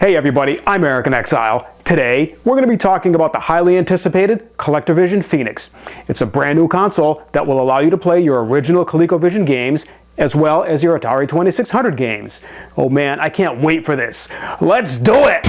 Hey everybody, I'm Eric in Exile. Today, we're going to be talking about the highly anticipated Collectorvision Phoenix. It's a brand new console that will allow you to play your original ColecoVision games as well as your Atari 2600 games. Oh man, I can't wait for this. Let's do it!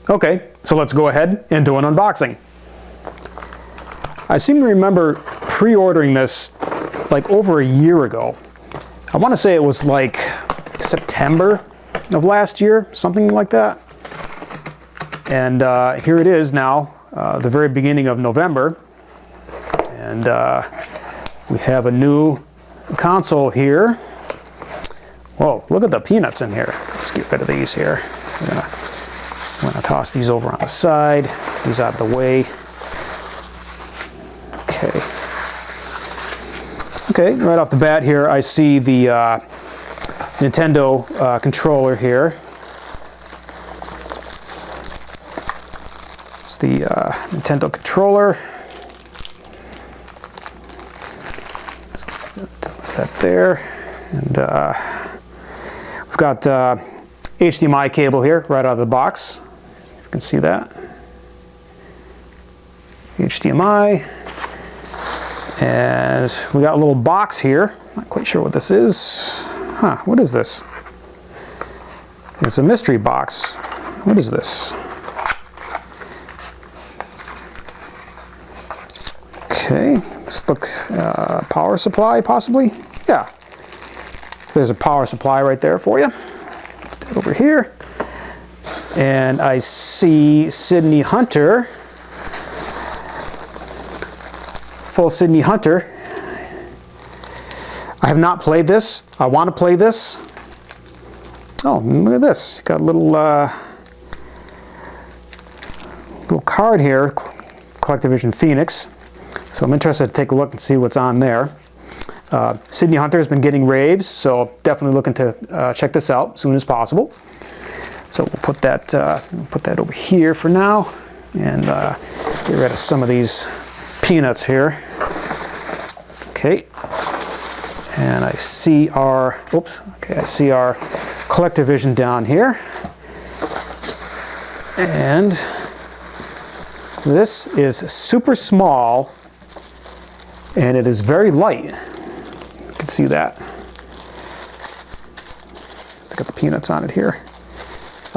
Okay, so let's go ahead and do an unboxing. I seem to remember pre-ordering this like over a year ago. I want to say it was like September of last year, something like that. And here it is now, the very beginning of November. And we have a new console here. Whoa, look at the peanuts in here. Let's get rid of these here. I'm going to toss these over on the side, these out of the way. Okay, right off the bat here, I see the Nintendo controller here. It's the Nintendo controller. So let's put that there. And we've got HDMI cable here right out of the box. You can see that. HDMI. And we got a little box here. Not quite sure what this is. Huh, what is this? It's a mystery box. What is this? Okay, let's look. Power supply, possibly? Yeah. There's a power supply right there for you. Put that over here. And I see Sydney Hunter. Full Sydney Hunter. I have not played this. I want to play this. Oh, look at this. Got a little card here, Collectorvision Phoenix. So I'm interested to take a look and see what's on there. Sydney Hunter has been getting raves, so definitely looking to check this out as soon as possible. So we'll put that over here for now, and get rid of some of these peanuts here. Okay, and I see our Collectorvision down here, and this is super small, and it is very light. You can see that. Let's get the peanuts on it here.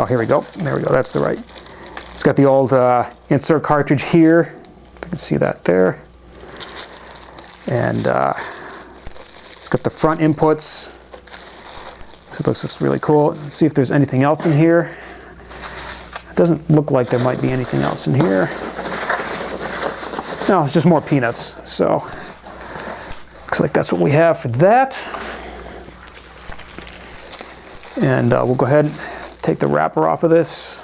Oh, here we go. There we go. That's the right. It's got the old insert cartridge here. You can see that there. And it's got the front inputs. So it looks really cool. Let's see if there's anything else in here. It doesn't look like there might be anything else in here. No, it's just more peanuts. So looks like that's what we have for that. And we'll go ahead and take the wrapper off of this.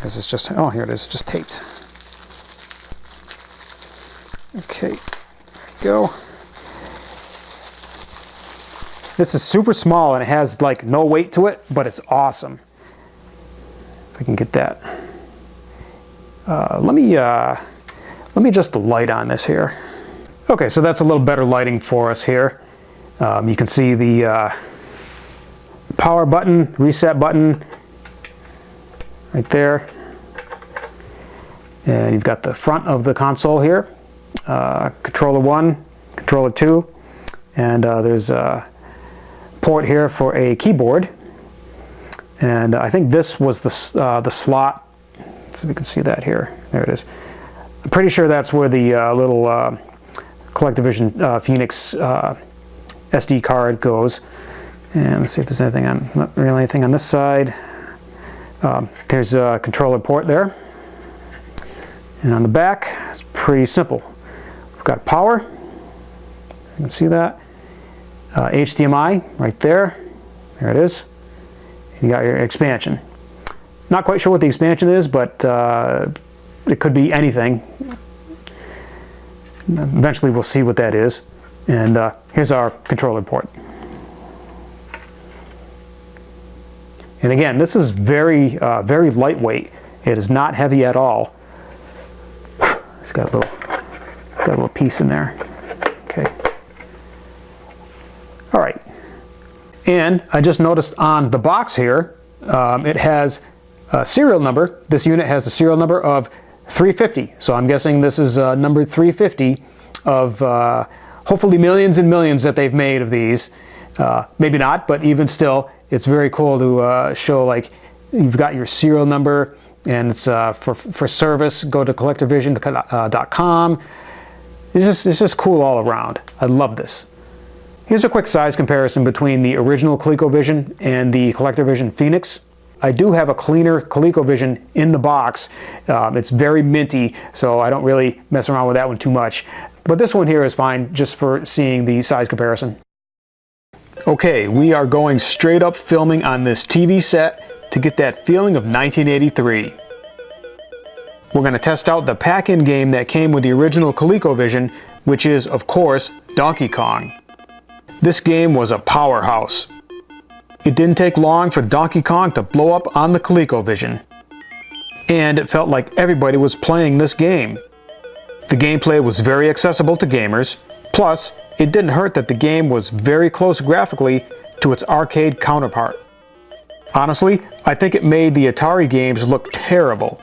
This is just, oh, here it is, just taped. Okay, there we go. This is super small and it has like no weight to it, but it's awesome. If I can get that. Let me adjust the light on this here. Okay, so that's a little better lighting for us here. You can see the power button, reset button right there. And you've got the front of the console here. Controller 1, controller 2, and there's a port here for a keyboard. And I think this was the slot. So we can see that here. There it is. I'm pretty sure that's where the little Collectorvision Phoenix SD card goes. And let's see if there's anything on, not really anything on this side. There's a controller port there. And on the back, it's pretty simple. We've got power. You can see that. HDMI right there. There it is. And you got your expansion. Not quite sure what the expansion is, but it could be anything. Eventually we'll see what that is. And here's our controller port. And again, this is very, very lightweight. It is not heavy at all. It's got a little piece in there. Okay. All right. And I just noticed on the box here, it has a serial number. This unit has a serial number of 350. So I'm guessing this is number 350 of hopefully millions and millions that they've made of these. Maybe not, but even still, it's very cool to show, like, you've got your serial number, and it's for service. Go to collectorvision.com. It's just cool all around. I love this. Here's a quick size comparison between the original ColecoVision and the Collectorvision Phoenix. I do have a cleaner ColecoVision in the box. It's very minty, so I don't really mess around with that one too much. But this one here is fine just for seeing the size comparison. Okay, we are going straight up filming on this TV set to get that feeling of 1983. We're going to test out the pack-in game that came with the original ColecoVision, which is, of course, Donkey Kong. This game was a powerhouse. It didn't take long for Donkey Kong to blow up on the ColecoVision. And it felt like everybody was playing this game. The gameplay was very accessible to gamers, plus it didn't hurt that the game was very close graphically to its arcade counterpart. Honestly, I think it made the Atari games look terrible.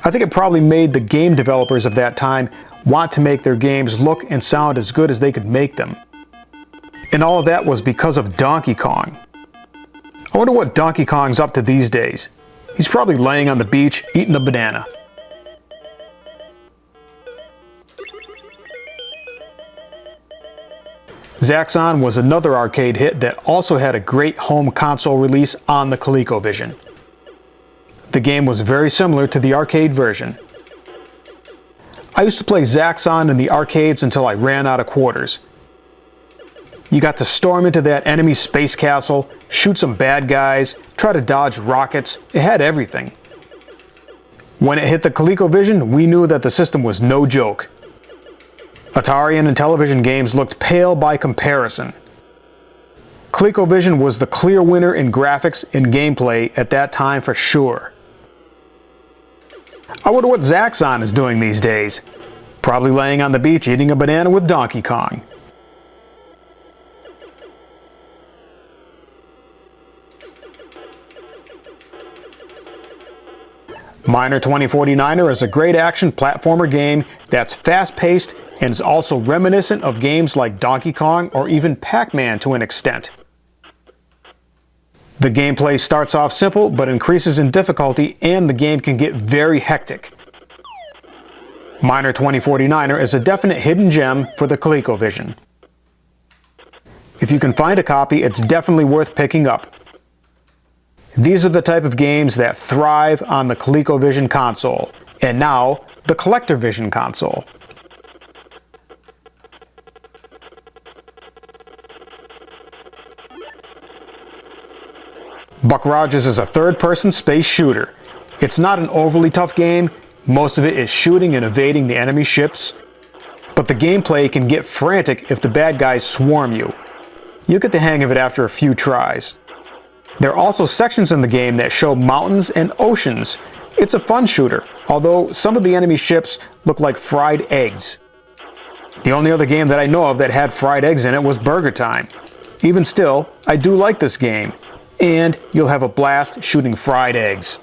I think it probably made the game developers of that time want to make their games look and sound as good as they could make them. And all of that was because of Donkey Kong. I wonder what Donkey Kong's up to these days. He's probably laying on the beach eating a banana. Zaxxon was another arcade hit that also had a great home console release on the ColecoVision. The game was very similar to the arcade version. I used to play Zaxxon in the arcades until I ran out of quarters. You got to storm into that enemy space castle, shoot some bad guys, try to dodge rockets. It had everything. When it hit the ColecoVision, we knew that the system was no joke. Atari and Intellivision games looked pale by comparison. ColecoVision was the clear winner in graphics and gameplay at that time for sure. I wonder what Zaxxon is doing these days. Probably laying on the beach eating a banana with Donkey Kong. Miner 2049er is a great action platformer game that's fast-paced and is also reminiscent of games like Donkey Kong or even Pac-Man to an extent. The gameplay starts off simple but increases in difficulty, and the game can get very hectic. Miner 2049er is a definite hidden gem for the ColecoVision. If you can find a copy, it's definitely worth picking up. These are the type of games that thrive on the ColecoVision console, and now the Collectorvision console. Buck Rogers is a third-person space shooter. It's not an overly tough game. Most of it is shooting and evading the enemy ships. But the gameplay can get frantic if the bad guys swarm you. You get the hang of it after a few tries. There are also sections in the game that show mountains and oceans. It's a fun shooter, although some of the enemy ships look like fried eggs. The only other game that I know of that had fried eggs in it was Burger Time. Even still, I do like this game, and you'll have a blast shooting fried eggs.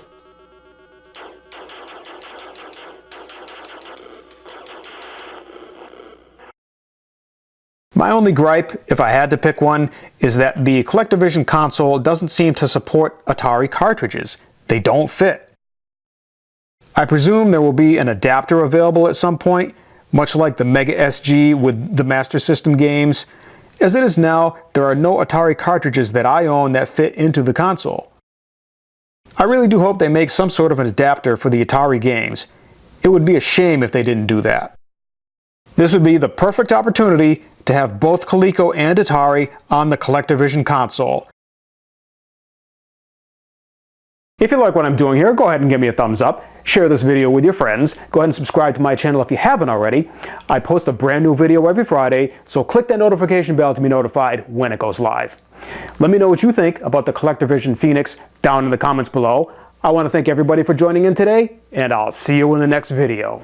My only gripe, if I had to pick one, is that the Collectorvision console doesn't seem to support Atari cartridges. They don't fit. I presume there will be an adapter available at some point, much like the Mega SG with the Master System games. As it is now, there are no Atari cartridges that I own that fit into the console. I really do hope they make some sort of an adapter for the Atari games. It would be a shame if they didn't do that. This would be the perfect opportunity to have both Coleco and Atari on the Collectorvision console. If you like what I'm doing here, go ahead and give me a thumbs up. Share this video with your friends. Go ahead and subscribe to my channel if you haven't already. I post a brand new video every Friday, so click that notification bell to be notified when it goes live. Let me know what you think about the Collectorvision Phoenix down in the comments below. I want to thank everybody for joining in today, and I'll see you in the next video.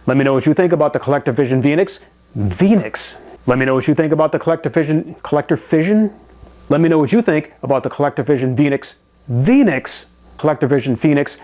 Let me know what you think about the Collectorvision Phoenix. Let me know what you think about the Collectorvision. Let me know what you think about the Collectorvision Phoenix. Collectorvision Phoenix